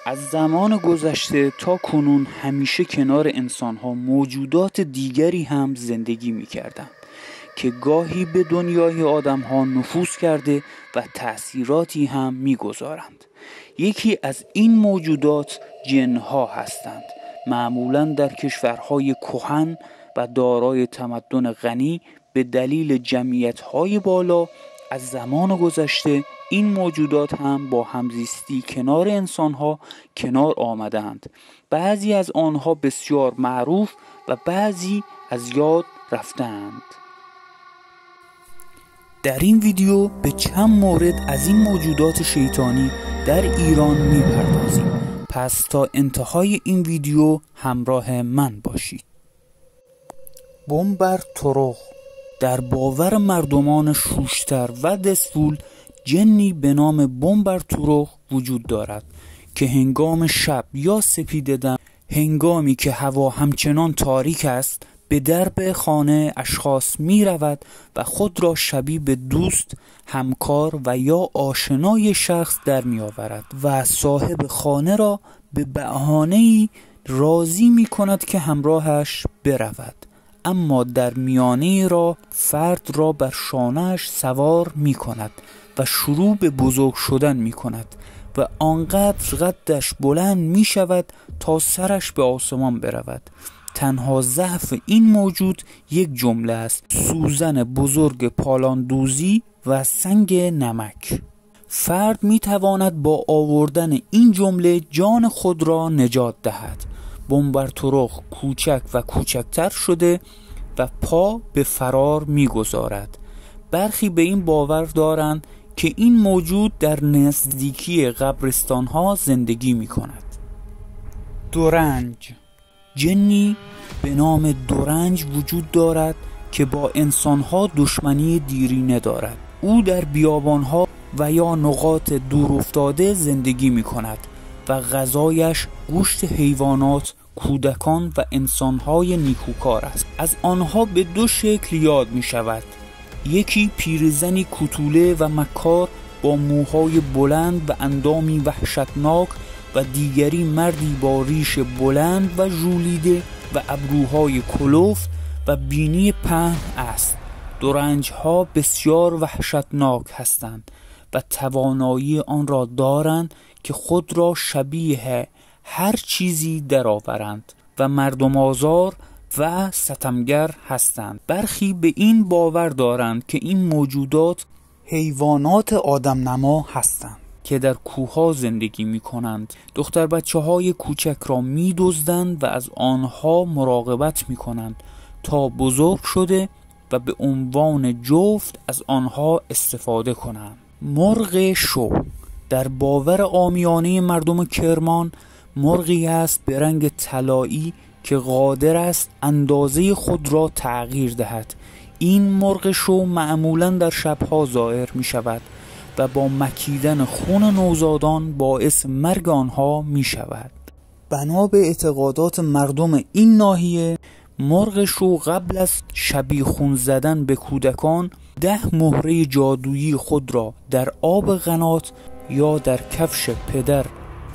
از زمان گذشته تا کنون همیشه کنار انسان‌ها موجودات دیگری هم زندگی می‌کردند که گاهی به دنیای آدم‌ها نفوذ کرده و تأثیراتی هم می‌گذارند. یکی از این موجودات جن‌ها هستند. معمولاً در کشورهای کهن و دارای تمدن غنی به دلیل جمعیت‌های بالا از زمان گذشته این موجودات هم با همزیستی کنار انسان‌ها کنار آمدند. بعضی از آنها بسیار معروف و بعضی از یاد رفتند. در این ویدیو به چند مورد از این موجودات شیطانی در ایران میپردازیم. پس تا انتهای این ویدیو همراه من باشید. بومبرتورخ در باور مردمان شوشتر و دسفول جنی به نام بومبرتورخ وجود دارد که هنگام شب یا سپیده دم، هنگامی که هوا همچنان تاریک است، به درب خانه اشخاص می رود و خود را شبیه به دوست، همکار و یا آشنای شخص در می آورد و صاحب خانه را به بهانه‌ای راضی می کند که همراهش برود. اما در میانه راه فرد را بر شانه‌اش سوار می کند و شروع به بزرگ شدن می کند و آنقدر قدش بلند می شود تا سرش به آسمان برود. تنها ضعف این موجود یک جمله است: سوزن بزرگ پالاندوزی و سنگ نمک. فرد می تواند با آوردن این جمله جان خود را نجات دهد. بومبرتورخ کوچک و کوچکتر شده و پا به فرار می گذارد. برخی به این باور دارند که این موجود در نزدیکی قبرستان ها زندگی می کند. دورنج جنی به نام دورنج وجود دارد که با انسانها دشمنی دیرینه دارد. او در بیابانها و یا نقاط دورافتاده زندگی می کند و غذایش گوشت حیوانات، کودکان و انسانهای نیکوکار است. از آنها به دو شکل یاد می شود: یکی پیرزنی کوتوله و مکار با موهای بلند و اندامی وحشتناک و دیگری مردی با ریش بلند و ژولیده و ابروهای کلفت و بینی پهن است. دورنج‌ها بسیار وحشتناک هستند و توانایی آن را دارند که خود را شبیه هر چیزی درآورند و مردم آزار و ستمگر هستند. برخی به این باور دارند که این موجودات حیوانات آدم نما هستند که در کوه‌ها زندگی می کنند. دختر بچه های کوچک را می دزدند و از آنها مراقبت می کنند تا بزرگ شده و به عنوان جفت از آنها استفاده کنند. مرغ شو در باور عامیانه مردم کرمان مرغی است به رنگ طلایی که قادر است اندازه خود را تغییر دهد. این مرغ شو معمولاً در شبها ظاهر می شود و با مکیدن خون نوزادان باعث مرگ آنها می شود. بنا به اعتقادات مردم این ناحیه، مرغ شو قبل از شبیخون زدن به کودکان 10 مهره جادویی خود را در آب قنات یا در کفش پدر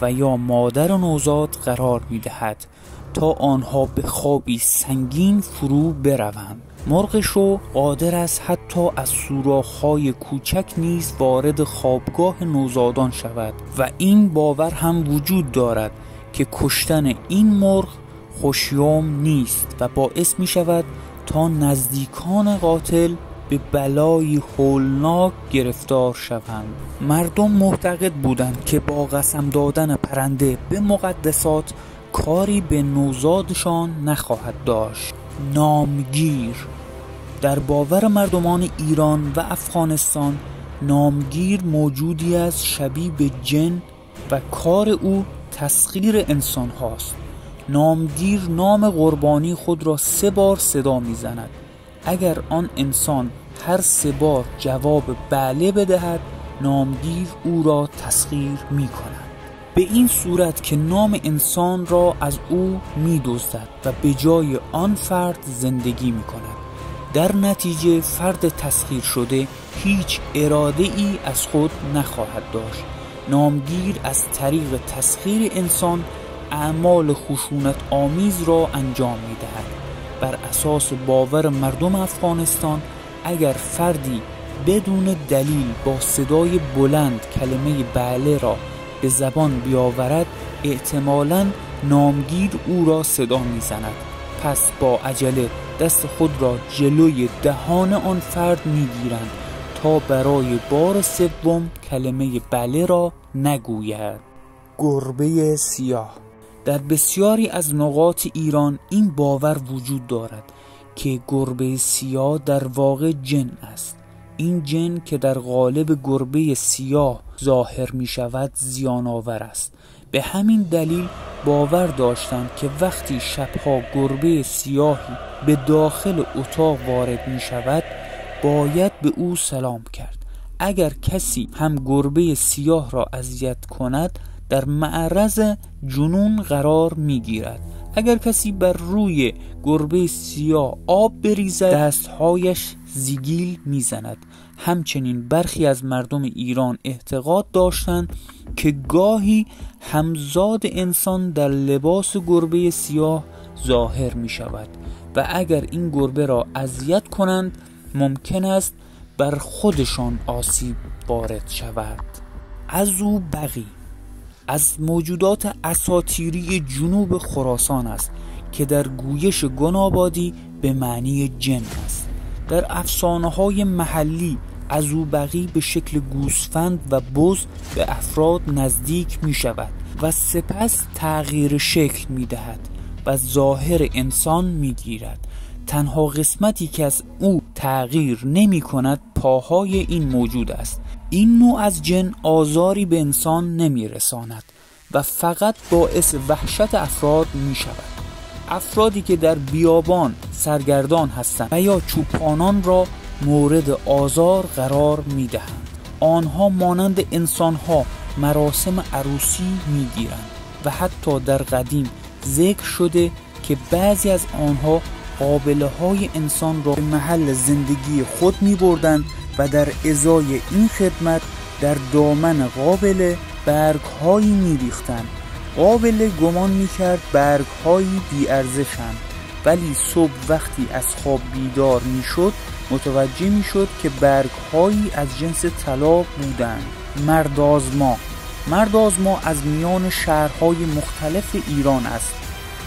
و یا مادر نوزاد قرار می دهد تا آنها به خوابی سنگین فرو بروند. مرغ شو قادر است حتی از سوراخ‌های کوچک نیز وارد خوابگاه نوزادان شود و این باور هم وجود دارد که کشتن این مرغ خوشیوم نیست و باعث می شود تا نزدیکان قاتل به بلایی هولناک گرفتار شوند. مردم معتقد بودند که با قسم دادن پرنده به مقدسات کاری به نوزادشان نخواهد داشت. نامگیر در باور مردمان ایران و افغانستان، نامگیر موجودی است شبیه به جن و کار او تسخیر انسان هاست. نامگیر نام قربانی خود را 3 بار صدا می زند. اگر آن انسان هر 3 بار جواب بله بدهد، نامگیر او را تسخیر می کند. به این صورت که نام انسان را از او می دزدد و به جای آن فرد زندگی می کند. در نتیجه فرد تسخیر شده هیچ اراده ای از خود نخواهد داشت نامگیر از طریق تسخیر انسان اعمال خشونت آمیز را انجام می‌دهد. بر اساس باور مردم افغانستان اگر فردی بدون دلیل با صدای بلند کلمه بله را به زبان بیاورد، احتمالاً نامگیر او را صدا می‌زند. پس با عجله دست خود را جلوی دهان آن فرد می‌گیرند تا برای بار سوم کلمه بله را نگوید. گربه سیاه. در بسیاری از نقاط ایران این باور وجود دارد که گربه سیاه در واقع جن است. این جن که در قالب گربه سیاه ظاهر می شود زیان آور است. به همین دلیل باور داشتند که وقتی شبها گربه سیاهی به داخل اتاق وارد می شود باید به او سلام کرد. اگر کسی هم گربه سیاه را اذیت کند در معرض جنون قرار می گیرد. اگر کسی بر روی گربه سیاه آب بریزد دستهایش زیگیل می زند. همچنین برخی از مردم ایران اعتقاد داشتند که گاهی همزاد انسان در لباس گربه سیاه ظاهر می شود و اگر این گربه را اذیت کنند ممکن است بر خودشان آسیب وارد شود. عزوبقی از موجودات اساطیری جنوب خراسان است که در گویش گنابادی به معنی جن است. در افسانه‌های محلی عزوبقی به شکل گوسفند و بز به افراد نزدیک می شود و سپس تغییر شکل می دهد و ظاهر انسان می گیرد. تنها قسمتی که از او تغییر نمی کند پاهای این موجود است. این نوع از جن آزاری به انسان نمی رساند و فقط باعث وحشت افراد می شود. افرادی که در بیابان سرگردان هستند و یا چوپانان را مورد آزار قرار می دهند. آنها مانند انسانها مراسم عروسی می گیرند و حتی در قدیم ذکر شده که بعضی از آنها قابله های انسان را به محل زندگی خود می بردند و در ازای این خدمت در دامن قابله برگ هایی می ریختند. قابله گمان می کرد برگ هایی بی ارزشند، ولی صبح وقتی از خواب بیدار می شد متوجه می شد که برگ هایی از جنس طلا بودند. مردآزما از میان شهرهای مختلف ایران است.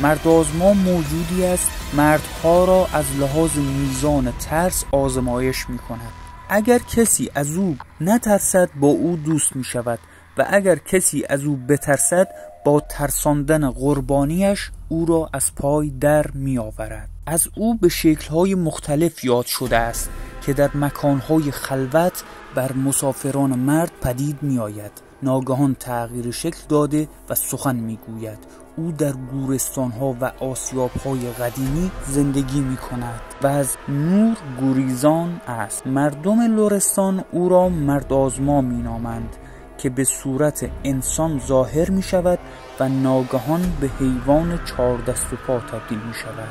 مردآزما موجودی است مردها را از لحاظ میزان ترس آزمایش می کند. اگر کسی از او نترسد با او دوست می شود و اگر کسی از او بترسد با ترساندن قربانیش او را از پای در می آورد. از او به شکل‌های مختلف یاد شده است که در مکان‌های خلوت بر مسافران مرد پدید می آید. ناگهان تغییر شکل داده و سخن می گوید. او در گورستان‌ها و آسیاب‌های قدیمی زندگی می کند و از نور گریزان است. مردم لرستان او را مردآزما می نامند که به صورت انسان ظاهر می شود و ناگهان به حیوان 4 دست و پا تبدیل می شود.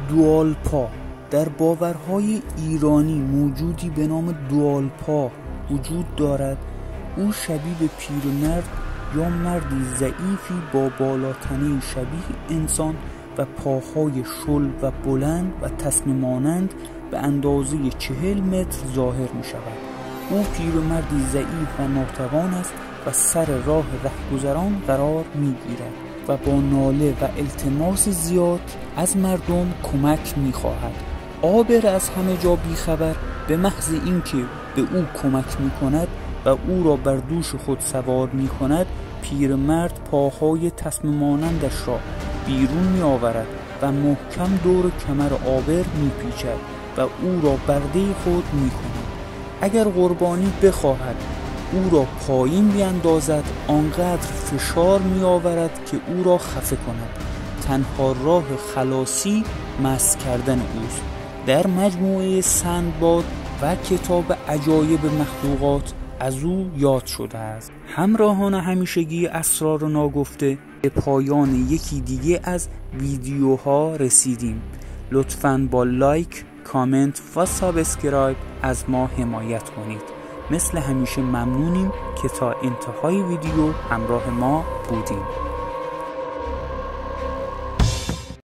دوالپا. در باورهای ایرانی موجودی به نام دوالپا وجود دارد. او شبیه به پیرمرد یا مردی ضعیفی با بالاتنه شبیه انسان و پاهای شل و بلند و تسمه مانند به اندازه 40 متر ظاهر می شود. او پیرمردی ضعیف و ناتوان است و سر راه رهگذران قرار می گیرد و با ناله و التماس زیاد از مردم کمک می خواهد. عابر از همه جا بیخبر به محض اینکه به او کمک می کند و او را بر دوش خود سوار می کند، پیرمرد پاهای تسمه مانندش را بیرون می آورد و محکم دور کمر عابر می پیچد و او را برده خود می کند. اگر قربانی بخواهد او را پایین بیاندازد آنقدر فشار می آورد که او را خفه کند. تنها راه خلاصی مست کردن اوست. در مجموعه سندباد و کتاب عجایب مخلوقات از او یاد شده است. همراهان همیشگی اسرار ناگفته، به پایان یکی دیگه از ویدیوها رسیدیم. لطفاً با لایک، کامنت و سابسکرایب از ما حمایت کنید. مثل همیشه ممنونیم که تا انتهای ویدیو همراه ما بودیم.